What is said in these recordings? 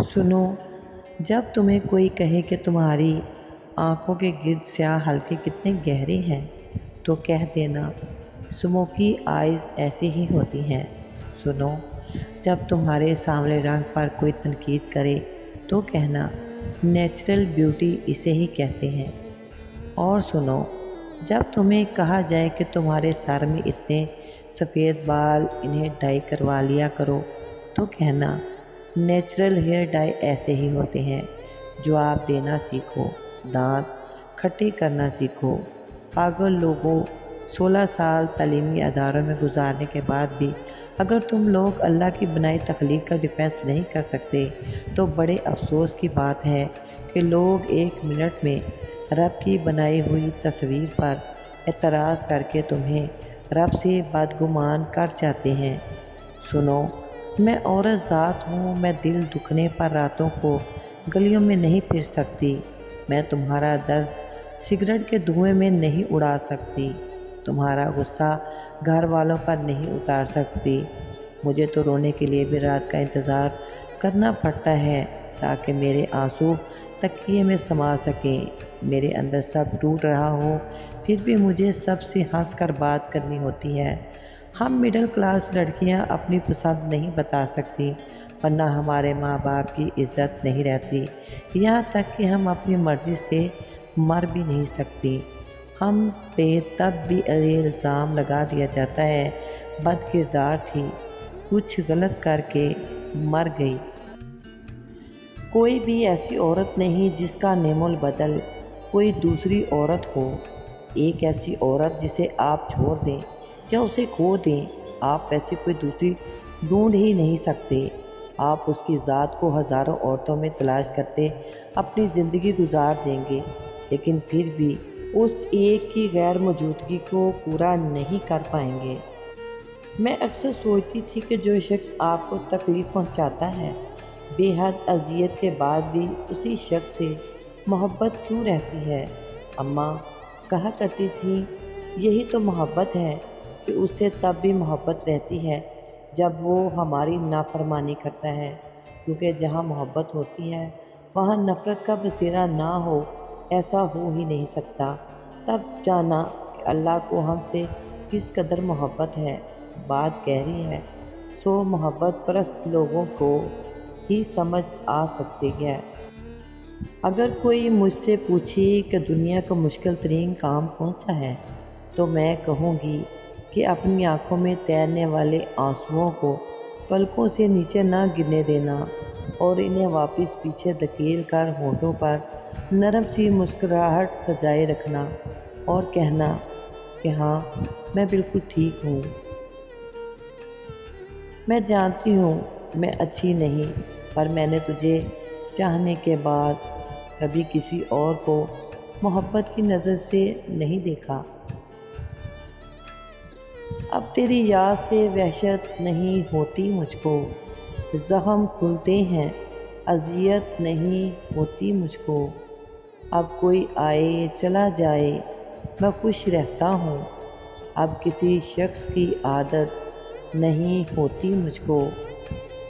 سنو، جب تمہیں کوئی کہے کہ تمہاری آنکھوں کے گرد سیاہ حلقے کتنے گہرے ہیں تو کہہ دینا اسموکی آئیز ایسی ہی ہوتی ہیں۔ سنو، جب تمہارے سانولے رنگ پر کوئی تنقید کرے تو کہنا نیچرل بیوٹی اسے ہی کہتے ہیں۔ اور سنو، جب تمہیں کہا جائے کہ تمہارے سر میں اتنے سفید بال، انہیں ڈائی کروا لیا کرو تو کہنا نیچرل ہیئر ڈائی ایسے ہی ہوتے ہیں۔ جواب دینا سیکھو، دانت کھٹے کرنا سیکھو۔ پاگل لوگوں، 16 سال تعلیمی اداروں میں گزارنے کے بعد بھی اگر تم لوگ اللہ کی بنائی تخلیق کا ڈیفینس نہیں کر سکتے تو بڑے افسوس کی بات ہے کہ لوگ 1 منٹ میں رب کی بنائی ہوئی تصویر پر اعتراض کر کے تمہیں رب سے بدگمان کر جاتے ہیں۔ سنو، میں عورت ذات ہوں، میں دل دکھنے پر راتوں کو گلیوں میں نہیں پھر سکتی، میں تمہارا درد سگریٹ کے دھوئیں میں نہیں اڑا سکتی، تمہارا غصہ گھر والوں پر نہیں اتار سکتی۔ مجھے تو رونے کے لیے بھی رات کا انتظار کرنا پڑتا ہے تاکہ میرے آنسو تکیے میں سما سکیں۔ میرے اندر سب ٹوٹ رہا ہو پھر بھی مجھے سب سے ہنس کر بات کرنی ہوتی ہے۔ ہم مڈل کلاس لڑکیاں اپنی پسند نہیں بتا سکتی ورنہ ہمارے ماں باپ کی عزت نہیں رہتی، یہاں تک کہ ہم اپنی مرضی سے مر بھی نہیں سکتی۔ ہم پہ تب بھی یہ الزام لگا دیا جاتا ہے بد کردار تھی، کچھ غلط کر کے مر گئی۔ کوئی بھی ایسی عورت نہیں جس کا نعم البدل کوئی دوسری عورت ہو۔ ایک ایسی عورت جسے آپ چھوڑ دیں یا اسے کھو دیں، آپ ویسی کوئی دوسری ڈھونڈ ہی نہیں سکتے۔ آپ اس کی ذات کو ہزاروں عورتوں میں تلاش کرتے اپنی زندگی گزار دیں گے، لیکن پھر بھی اس ایک کی غیر موجودگی کو پورا نہیں کر پائیں گے۔ میں اکثر سوچتی تھی کہ جو شخص آپ کو تکلیف پہنچاتا ہے، بے حد اذیت کے بعد بھی اسی شخص سے محبت کیوں رہتی ہے؟ اماں کہا کرتی تھیں یہی تو محبت ہے کہ اس سے تب بھی محبت رہتی ہے جب وہ ہماری نافرمانی کرتا ہے، کیونکہ جہاں محبت ہوتی ہے وہاں نفرت کا بسیرا نہ ہو ایسا ہو ہی نہیں سکتا۔ تب جانا کہ اللہ کو ہم سے کس قدر محبت ہے۔ بات گہری ہے، سو محبت پرست لوگوں کو ہی سمجھ آ سکتی ہے۔ اگر کوئی مجھ سے پوچھے کہ دنیا کا مشکل ترین کام کون سا ہے تو میں کہوں گی کہ اپنی آنکھوں میں تیرنے والے آنسوؤں کو پلکوں سے نیچے نہ گرنے دینا اور انہیں واپس پیچھے دھکیل کر ہونٹوں پر نرم سی مسکراہٹ سجائے رکھنا اور کہنا کہ ہاں میں بالکل ٹھیک ہوں۔ میں جانتی ہوں میں اچھی نہیں، پر میں نے تجھے چاہنے کے بعد کبھی کسی اور کو محبت کی نظر سے نہیں دیکھا۔ اب تیری یاد سے وحشت نہیں ہوتی مجھ کو، زخم کھلتے ہیں اذیت نہیں ہوتی مجھ کو۔ اب کوئی آئے چلا جائے میں خوش رہتا ہوں، اب کسی شخص کی عادت نہیں ہوتی مجھ کو۔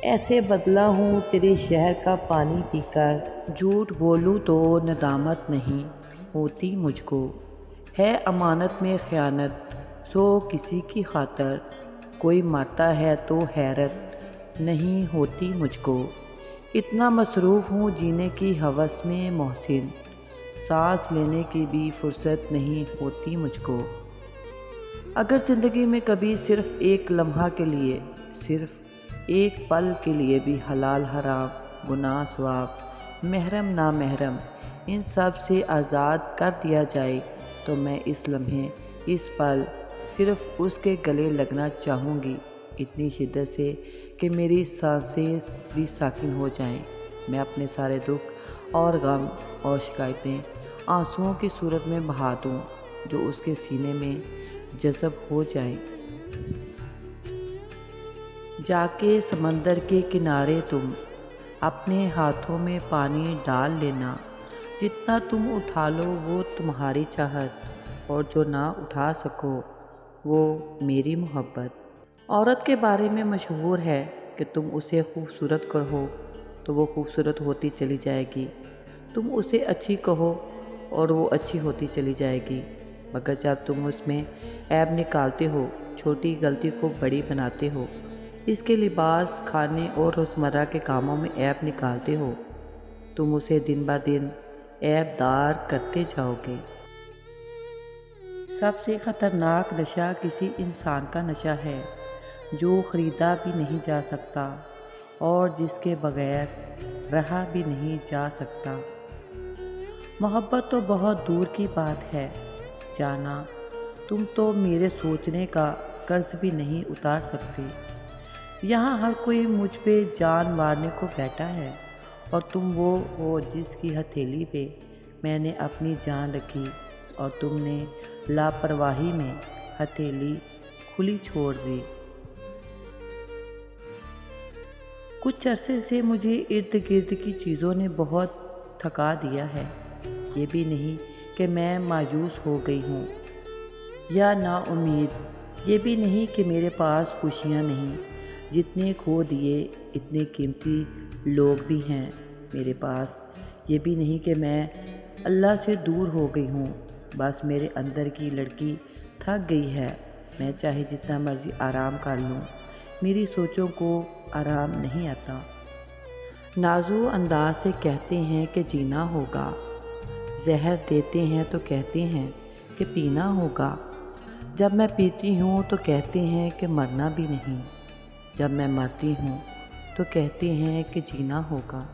ایسے بدلا ہوں تیرے شہر کا پانی پی کر، جھوٹ بولوں تو ندامت نہیں ہوتی مجھ کو۔ ہے امانت میں خیانت سو کسی کی خاطر، کوئی مرتا ہے تو حیرت نہیں ہوتی مجھ کو۔ اتنا مصروف ہوں جینے کی ہوس میں محسن، سانس لینے کی بھی فرصت نہیں ہوتی مجھ کو۔ اگر زندگی میں کبھی صرف ایک لمحہ کے لیے، صرف ایک پل کے لیے بھی حلال حرام، گناہ ثواب، محرم نامحرم ان سب سے آزاد کر دیا جائے تو میں اس لمحے، اس پل صرف اس کے گلے لگنا چاہوں گی، اتنی شدت سے کہ میری سانسیں بھی ساکن ہو جائیں۔ میں اپنے سارے دکھ اور غم اور شکایتیں آنسوؤں کی صورت میں بہا دوں جو اس کے سینے میں جذب ہو جائیں۔ جا کے سمندر کے کنارے تم اپنے ہاتھوں میں پانی ڈال لینا، جتنا تم اٹھا لو وہ تمہاری چاہت اور جو نہ اٹھا سکو وہ میری محبت۔ عورت کے بارے میں مشہور ہے کہ تم اسے خوبصورت کہو تو وہ خوبصورت ہوتی چلی جائے گی۔ تم اسے اچھی کہو اور وہ اچھی ہوتی چلی جائے گی، مگر جب تم اس میں عیب نکالتے ہو، چھوٹی غلطی کو بڑی بناتے ہو، اس کے لباس، کھانے اور روزمرہ کے کاموں میں عیب نکالتے ہو، تم اسے دن بہ دن عیب دار کرتے جاؤ گے۔ سب سے خطرناک نشہ کسی انسان کا نشہ ہے جو خریدا بھی نہیں جا سکتا اور جس کے بغیر رہا بھی نہیں جا سکتا۔ محبت تو بہت دور کی بات ہے جانا، تم تو میرے سوچنے کا قرض بھی نہیں اتار سکتے۔ یہاں ہر کوئی مجھ پہ جان مارنے کو بیٹھا ہے، اور تم وہ ہو جس کی ہتھیلی پہ میں نے اپنی جان رکھی اور تم نے لاپرواہی میں ہتھیلی کھلی چھوڑ دی۔ کچھ عرصے سے مجھے ارد گرد کی چیزوں نے بہت تھکا دیا ہے۔ یہ بھی نہیں کہ میں مایوس ہو گئی ہوں یا نا امید، یہ بھی نہیں کہ میرے پاس خوشیاں نہیں، جتنے کھو دیے اتنے قیمتی لوگ بھی ہیں میرے پاس۔ یہ بھی نہیں کہ میں اللہ سے دور ہو گئی ہوں، بس میرے اندر کی لڑکی تھک گئی ہے۔ میں چاہے جتنا مرضی آرام کر لوں، میری سوچوں کو آرام نہیں آتا۔ نازو انداز سے کہتے ہیں کہ جینا ہوگا، زہر دیتے ہیں تو کہتے ہیں کہ پینا ہوگا۔ جب میں پیتی ہوں تو کہتے ہیں کہ مرنا بھی نہیں، جب میں مرتی ہوں تو کہتے ہیں کہ جینا ہوگا۔